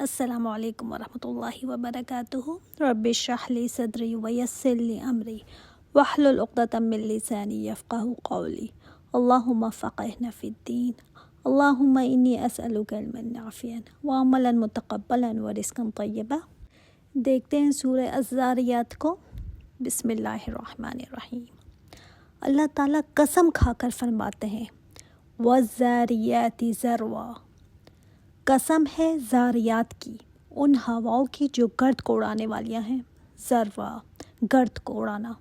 السلام علیکم ورحمۃ اللہ وبرکاتہ۔ رب اشرح لی صدری ویسر لی امری واحلل عقدۃ من لسانی یفقہوا قولی۔ اللہم فقہنا فی الدین، اللہم انی اسألک علما نافعا وعملا متقبلا ورزقا طیبا۔ دیکھتے ہیں سورہ الذاریات کو۔ بسم اللہ الرحمن الرحیم۔ اللہ تعالیٰ قسم کھا کر فرماتے ہیں والذاریات ذروا، قسم ہے ذاریات کی، ان ہواؤں کی جو گرد کو اڑانے والیاں ہیں۔ ذروا، گرد کو اڑانا،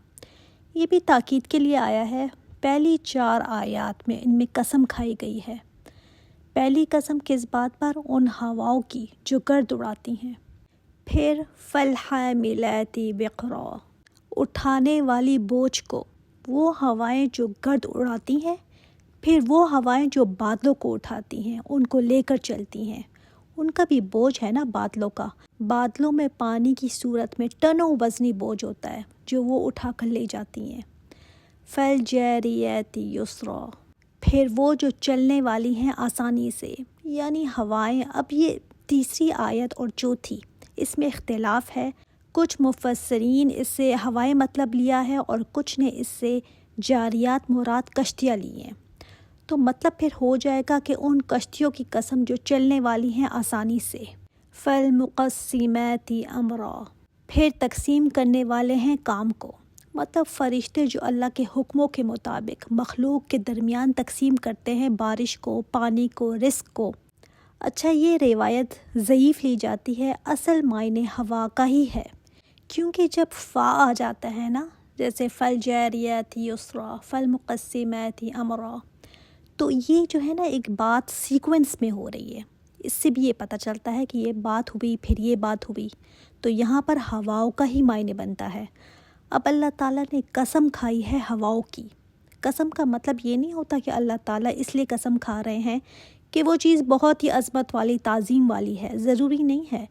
یہ بھی تاکید کے لیے آیا ہے۔ پہلی 4 آیات میں ان میں قسم کھائی گئی ہے۔ پہلی قسم کس بات پر؟ ان ہواؤں کی جو گرد اڑاتی ہیں۔ پھر فالحاملات وقرا، اٹھانے والی بوجھ کو، وہ ہوائیں جو گرد اڑاتی ہیں، پھر وہ ہوائیں جو بادلوں کو اٹھاتی ہیں، ان کو لے کر چلتی ہیں۔ ان کا بھی بوجھ ہے نا بادلوں کا۔ بادلوں میں پانی کی صورت میں ٹنوں وزنی بوجھ ہوتا ہے جو وہ اٹھا کر لے جاتی ہیں۔ فالجاریات یسرا، پھر وہ جو چلنے والی ہیں آسانی سے، یعنی ہوائیں۔ اب یہ تیسری آیت اور چوتھی، اس میں اختلاف ہے۔ کچھ مفسرین اس سے ہوائیں مطلب لیا ہے اور کچھ نے اس سے جاریات مراد کشتیاں لی ہیں۔ تو مطلب پھر ہو جائے گا کہ ان کشتیوں کی قسم جو چلنے والی ہیں آسانی سے۔ فالمقسمات امرا، پھر تقسیم کرنے والے ہیں کام کو، مطلب فرشتے جو اللہ کے حکموں کے مطابق مخلوق کے درمیان تقسیم کرتے ہیں بارش کو، پانی کو، رزق کو۔ اچھا، یہ روایت ضعیف لی جاتی ہے، اصل معنی ہوا کا ہی ہے، کیونکہ جب فا آ جاتا ہے نا، جیسے فالجاریات یسرا، فالمقسمات امرا، تو یہ جو ہے نا ایک بات سیکوینس میں ہو رہی ہے۔ اس سے بھی یہ پتہ چلتا ہے کہ یہ بات ہوئی پھر یہ بات ہوئی، تو یہاں پر ہواؤں کا ہی معنی بنتا ہے۔ اب اللہ تعالیٰ نے قسم کھائی ہے ہواؤں کی۔ قسم کا مطلب یہ نہیں ہوتا کہ اللہ تعالیٰ اس لیے قسم کھا رہے ہیں کہ وہ چیز بہت ہی عظمت والی، تعظیم والی ہے، ضروری نہیں ہے۔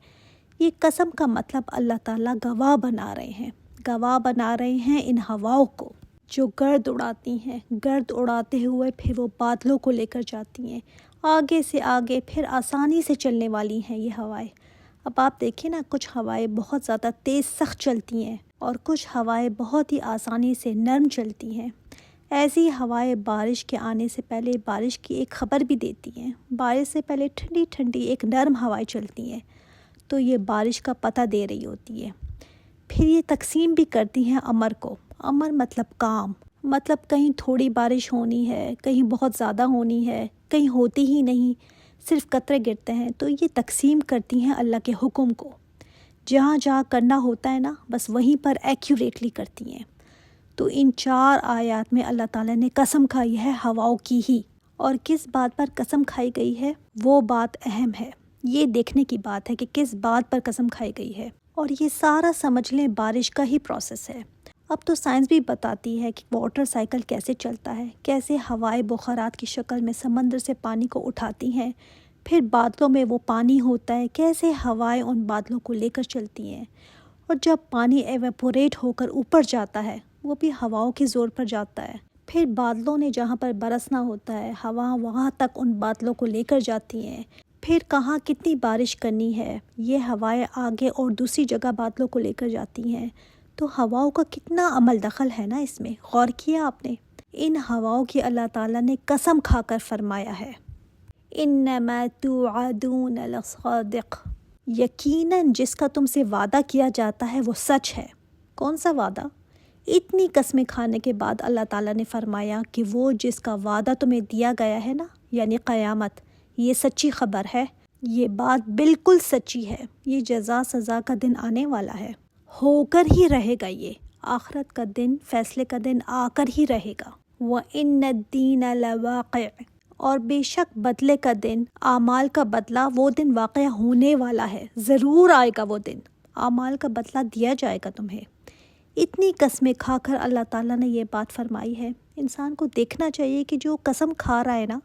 یہ قسم کا مطلب اللہ تعالیٰ گواہ بنا رہے ہیں، گواہ بنا رہے ہیں ان ہواؤں کو جو گرد اڑاتی ہیں۔ گرد اڑاتے ہوئے پھر وہ بادلوں کو لے کر جاتی ہیں، آگے سے آگے، پھر آسانی سے چلنے والی ہیں یہ ہوائیں۔ اب آپ دیکھیں نا، کچھ ہوائیں بہت زیادہ تیز سخت چلتی ہیں اور کچھ ہوائیں بہت ہی آسانی سے نرم چلتی ہیں۔ ایسی ہوائیں بارش کے آنے سے پہلے بارش کی ایک خبر بھی دیتی ہیں۔ بارش سے پہلے ٹھنڈی ٹھنڈی ایک نرم ہوائیں چلتی ہیں، تو یہ بارش کا پتہ دے رہی ہوتی ہے۔ پھر یہ تقسیم بھی کرتی ہیں امر کو۔ امر مطلب کام، مطلب کہیں تھوڑی بارش ہونی ہے، کہیں بہت زیادہ ہونی ہے، کہیں ہوتی ہی نہیں، صرف قطرے گرتے ہیں، تو یہ تقسیم کرتی ہیں اللہ کے حکم کو۔ جہاں جہاں کرنا ہوتا ہے نا، بس وہیں پر ایکوریٹلی کرتی ہیں۔ تو ان 4 آیات میں اللہ تعالیٰ نے قسم کھائی ہے ہواؤں کی ہی۔ اور کس بات پر قسم کھائی گئی ہے، وہ بات اہم ہے۔ یہ دیکھنے کی بات ہے کہ کس بات پر قسم کھائی گئی ہے، اور یہ سارا سمجھ لیں بارش کا ہی پروسیس ہے۔ اب تو سائنس بھی بتاتی ہے کہ واٹر سائیکل کیسے چلتا ہے، کیسے ہوائیں بخارات کی شکل میں سمندر سے پانی کو اٹھاتی ہیں، پھر بادلوں میں وہ پانی ہوتا ہے، کیسے ہوائیں ان بادلوں کو لے کر چلتی ہیں، اور جب پانی ایویپوریٹ ہو کر اوپر جاتا ہے، وہ بھی ہواؤں کے زور پر جاتا ہے۔ پھر بادلوں نے جہاں پر برسنا ہوتا ہے، ہوا وہاں تک ان بادلوں کو لے کر جاتی ہیں۔ پھر کہاں کتنی بارش کرنی ہے، یہ ہوائیں آگے اور دوسری جگہ بادلوں کو لے کر جاتی ہیں۔ تو ہواؤں کا کتنا عمل دخل ہے نا اس میں، غور کیا آپ نے؟ ان ہواؤں کی اللہ تعالیٰ نے قسم کھا کر فرمایا ہے انما توعدون لصادق، یقیناً جس کا تم سے وعدہ کیا جاتا ہے وہ سچ ہے۔ کون سا وعدہ؟ اتنی قسمیں کھانے کے بعد اللہ تعالیٰ نے فرمایا کہ وہ جس کا وعدہ تمہیں دیا گیا ہے نا، یعنی قیامت، یہ سچی خبر ہے، یہ بات بالکل سچی ہے۔ یہ جزا سزا کا دن آنے والا ہے، ہو کر ہی رہے گا، یہ آخرت کا دن، فیصلے کا دن آ کر ہی رہے گا۔ وَإِنَّ الدِّينَ لَوَاقِعٌ، اور بے شک بدلے کا دن، اعمال کا بدلہ، وہ دن واقع ہونے والا ہے، ضرور آئے گا وہ دن، اعمال کا بدلہ دیا جائے گا تمہیں۔ اتنی قسمیں کھا کر اللہ تعالیٰ نے یہ بات فرمائی ہے۔ انسان کو دیکھنا چاہیے کہ جو قسم کھا رہا ہے نا،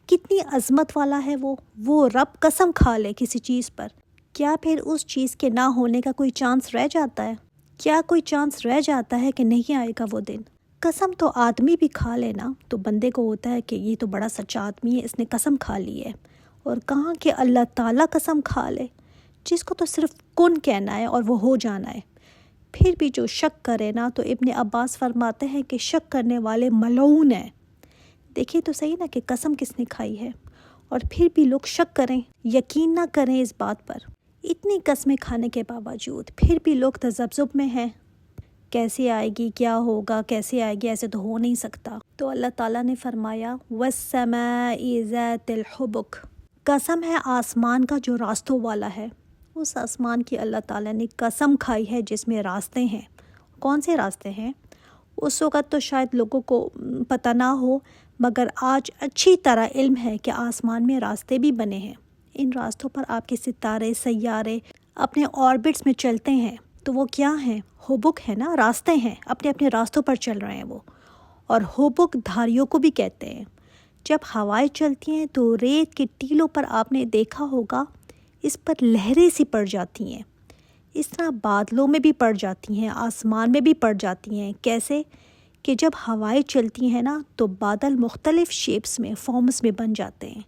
کتنی عظمت والا ہے وہ رب قسم کھا لے کسی چیز پر، کیا پھر اس چیز کے نہ ہونے کا کوئی چانس رہ جاتا ہے؟ کیا کوئی چانس رہ جاتا ہے کہ نہیں آئے گا وہ دن؟ قسم تو آدمی بھی کھا لینا تو بندے کو ہوتا ہے کہ یہ تو بڑا سچا آدمی ہے، اس نے قسم کھا لی ہے، اور کہاں کہ اللہ تعالیٰ قسم کھا لے، جس کو تو صرف کن کہنا ہے اور وہ ہو جانا ہے۔ پھر بھی جو شک کرے نا، تو ابن عباس فرماتے ہیں کہ شک کرنے والے ملعون ہیں۔ دیکھیے تو صحیح نا کہ قسم کس نے کھائی ہے، اور پھر بھی لوگ شک کریں، یقین نہ کریں اس بات پر۔ اتنی قسمیں کھانے کے باوجود پھر بھی لوگ تذبذب میں ہیں، کیسے آئے گی، کیا ہوگا، کیسے آئے گی، ایسے تو ہو نہیں سکتا۔ تو اللہ تعالیٰ نے فرمایا وَالسَّمَاءِ ذَاتِ الْحُبُكِ، قسم ہے آسمان کا جو راستوں والا ہے۔ اس آسمان کی اللہ تعالیٰ نے قسم کھائی ہے جس میں راستے ہیں۔ کون سے راستے ہیں؟ اس وقت تو شاید لوگوں کو پتہ نہ ہو، مگر آج اچھی طرح علم ہے کہ آسمان میں راستے بھی بنے ہیں۔ ان راستوں پر آپ کے ستارے، سیارے اپنے آربٹس میں چلتے ہیں۔ تو وہ کیا ہیں؟ حبک ہے نا، راستے ہیں، اپنے اپنے راستوں پر چل رہے ہیں وہ۔ اور حبک دھاریوں کو بھی کہتے ہیں۔ جب ہوائیں چلتی ہیں تو ریت کے ٹیلوں پر آپ نے دیکھا ہوگا، اس پر لہریں سی پڑ جاتی ہیں۔ اس طرح بادلوں میں بھی پڑ جاتی ہیں، آسمان میں بھی پڑ جاتی ہیں۔ کیسے کہ جب ہوائیں چلتی ہیں نا تو بادل مختلف شیپس میں، فارمز میں بن جاتے ہیں۔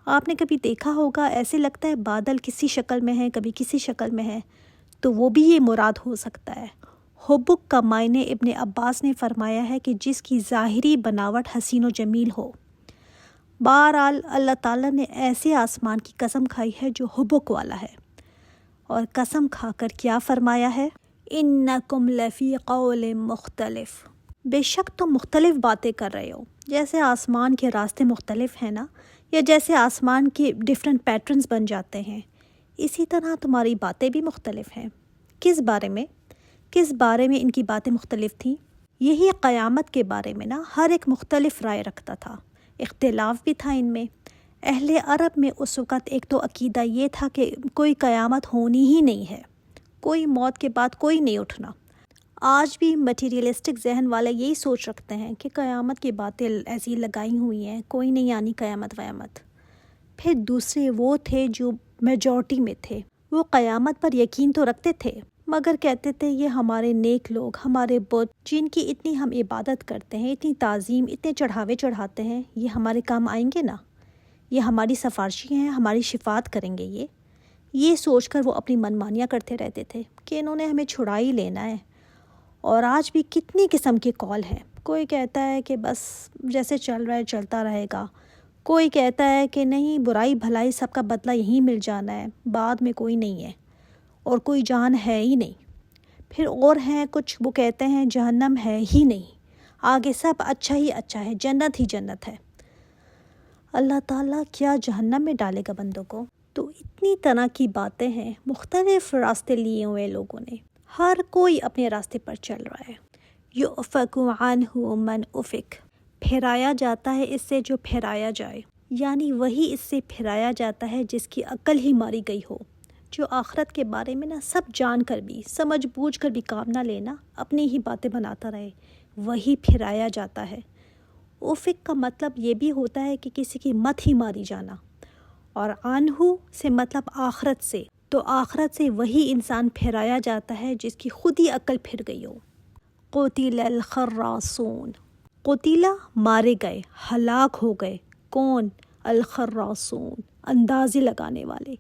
آپ نے کبھی دیکھا ہوگا، ایسے لگتا ہے بادل کسی شکل میں ہے، کبھی کسی شکل میں ہے، تو وہ بھی یہ مراد ہو سکتا ہے۔ حبک کا معنی ابن عباس نے فرمایا ہے کہ جس کی ظاہری بناوٹ حسین و جمیل ہو۔ بہرحال اللہ تعالیٰ نے ایسے آسمان کی قسم کھائی ہے جو حبک والا ہے، اور قسم کھا کر کیا فرمایا ہے؟ انکم لفی قول مختلف، بے شک تم مختلف باتیں کر رہے ہو۔ جیسے آسمان کے راستے مختلف ہیں نا، یا جیسے آسمان کے ڈیفرنٹ پیٹرنز بن جاتے ہیں، اسی طرح تمہاری باتیں بھی مختلف ہیں۔ کس بارے میں ان کی باتیں مختلف تھیں؟ یہی قیامت کے بارے میں نا، ہر ایک مختلف رائے رکھتا تھا، اختلاف بھی تھا ان میں۔ اہل عرب میں اس وقت ایک تو عقیدہ یہ تھا کہ کوئی قیامت ہونی ہی نہیں ہے، کوئی موت کے بعد کوئی نہیں اٹھنا۔ آج بھی مٹیریلسٹک ذہن والے یہی سوچ رکھتے ہیں کہ قیامت کی باتیں ایسی لگائی ہوئی ہیں، کوئی نہیں آنی قیامت ویامت۔ پھر دوسرے وہ تھے جو میجورٹی میں تھے، وہ قیامت پر یقین تو رکھتے تھے، مگر کہتے تھے یہ ہمارے نیک لوگ، ہمارے بت جن کی اتنی ہم عبادت کرتے ہیں، اتنی تعظیم، اتنے چڑھاوے چڑھاتے ہیں، یہ ہمارے کام آئیں گے نا، یہ ہماری سفارشی ہیں، ہماری شفاعت کریں گے۔ یہ سوچ کر وہ اپنی منمانیاں کرتے رہتے تھے کہ انہوں نے ہمیں چھڑا ہی لینا ہے۔ اور آج بھی کتنی قسم کے کال ہیں۔ کوئی کہتا ہے کہ بس جیسے چل رہا ہے چلتا رہے گا، کوئی کہتا ہے کہ نہیں، برائی بھلائی سب کا بدلہ یہیں مل جانا ہے، بعد میں کوئی نہیں ہے اور کوئی جان ہے ہی نہیں۔ پھر اور ہیں کچھ، وہ کہتے ہیں جہنم ہے ہی نہیں، آگے سب اچھا ہی اچھا ہے، جنت ہی جنت ہے۔ اللہ تعالیٰ کیا جہنم میں ڈالے گا بندوں کو؟ تو اتنی طرح کی باتیں ہیں، مختلف راستے لیے ہوئے لوگوں نے، ہر کوئی اپنے راستے پر چل رہا ہے۔ یؤفک عنہ من افک، پھرایا جاتا ہے اس سے جو پھرایا جائے، یعنی وہی اس سے پھرایا جاتا ہے جس کی عقل ہی ماری گئی ہو، جو آخرت کے بارے میں نا سب جان کر بھی، سمجھ بوجھ کر بھی کام نہ لینا، اپنی ہی باتیں بناتا رہے، وہی پھرایا جاتا ہے۔ افق کا مطلب یہ بھی ہوتا ہے کہ کسی کی مت ہی ماری جانا، اور عنہ سے مطلب آخرت سے، تو آخرت سے وہی انسان پھرایا جاتا ہے جس کی خود ہی عقل پھر گئی ہو۔ قتل الخراصون، قتل مارے گئے، ہلاک ہو گئے، کون؟ الخراصون، اندازے لگانے والے۔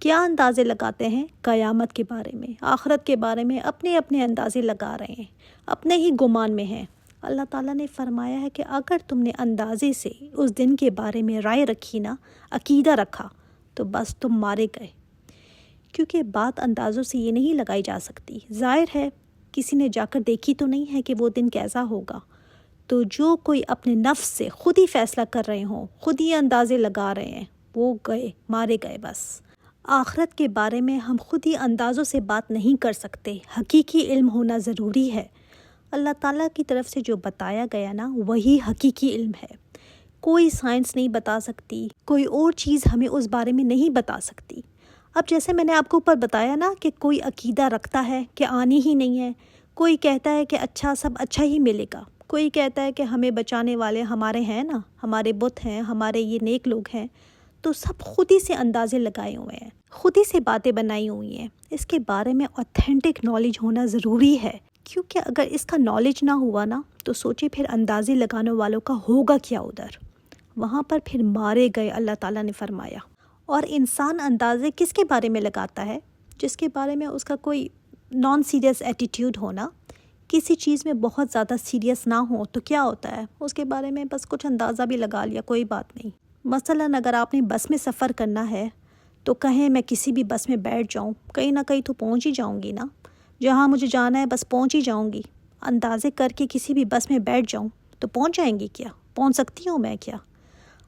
کیا اندازے لگاتے ہیں؟ قیامت کے بارے میں، آخرت کے بارے میں اپنے اپنے اندازے لگا رہے ہیں، اپنے ہی گمان میں ہیں۔ اللہ تعالیٰ نے فرمایا ہے کہ اگر تم نے اندازے سے اس دن کے بارے میں رائے رکھی نا، عقیدہ رکھا، تو بس تم مارے گئے، کیونکہ بات اندازوں سے یہ نہیں لگائی جا سکتی۔ ظاہر ہے کسی نے جا کر دیکھی تو نہیں ہے کہ وہ دن کیسا ہوگا، تو جو کوئی اپنے نفس سے خود ہی فیصلہ کر رہے ہوں، خود ہی اندازے لگا رہے ہیں، وہ گئے، مارے گئے بس۔ آخرت کے بارے میں ہم خود ہی اندازوں سے بات نہیں کر سکتے، حقیقی علم ہونا ضروری ہے۔ اللہ تعالیٰ کی طرف سے جو بتایا گیا نا، وہی حقیقی علم ہے۔ کوئی سائنس نہیں بتا سکتی، کوئی اور چیز ہمیں اس بارے میں نہیں بتا سکتی۔ اب جیسے میں نے آپ کو اوپر بتایا نا کہ کوئی عقیدہ رکھتا ہے کہ آنی ہی نہیں ہے، کوئی کہتا ہے کہ اچھا سب اچھا ہی ملے گا، کوئی کہتا ہے کہ ہمیں بچانے والے ہمارے ہیں نا، ہمارے بت ہیں، ہمارے یہ نیک لوگ ہیں، تو سب خود ہی سے اندازے لگائے ہوئے ہیں، خود ہی سے باتیں بنائی ہوئی ہیں۔ اس کے بارے میں اوتھینٹک نالج ہونا ضروری ہے، کیونکہ اگر اس کا نالج نہ ہوا نا تو سوچے پھر اندازے لگانے والوں کا ہوگا کیا ادھر، وہاں پر پھر مارے گئے، اللہ تعالیٰ نے فرمایا۔ اور انسان اندازے کس کے بارے میں لگاتا ہے؟ جس کے بارے میں اس کا کوئی نان سیریس ایٹیٹیوڈ ہونا، کسی چیز میں بہت زیادہ سیریس نہ ہو تو کیا ہوتا ہے، اس کے بارے میں بس کچھ اندازہ بھی لگا لیا، کوئی بات نہیں۔ مثلاً اگر آپ نے بس میں سفر کرنا ہے تو کہیں میں کسی بھی بس میں بیٹھ جاؤں، کہیں نہ کہیں تو پہنچ ہی جاؤں گی نا، جہاں مجھے جانا ہے بس پہنچ ہی جاؤں گی۔ اندازے کر کے کسی بھی بس میں بیٹھ جاؤں تو پہنچ جائیں گی کیا؟ پہنچ سکتی ہوں میں کیا؟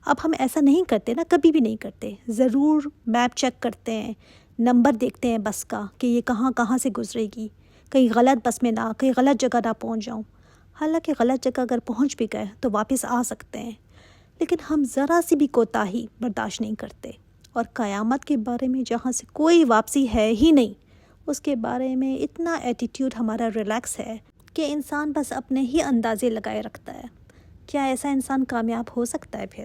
اب ہم ایسا نہیں کرتے نا، کبھی بھی نہیں کرتے، ضرور میپ چیک کرتے ہیں، نمبر دیکھتے ہیں بس کا کہ یہ کہاں سے گزرے گی، کہیں غلط بس میں نہ، کہیں غلط جگہ نہ پہنچ جاؤں۔ حالانکہ غلط جگہ اگر پہنچ بھی گئے تو واپس آ سکتے ہیں، لیکن ہم ذرا سی بھی کوتاہی برداشت نہیں کرتے۔ اور قیامت کے بارے میں جہاں سے کوئی واپسی ہے ہی نہیں، اس کے بارے میں اتنا ایٹیٹیوڈ ہمارا ریلیکس ہے کہ انسان بس اپنے ہی اندازے لگائے رکھتا ہے۔ کیا ایسا انسان کامیاب ہو سکتا ہے پھر؟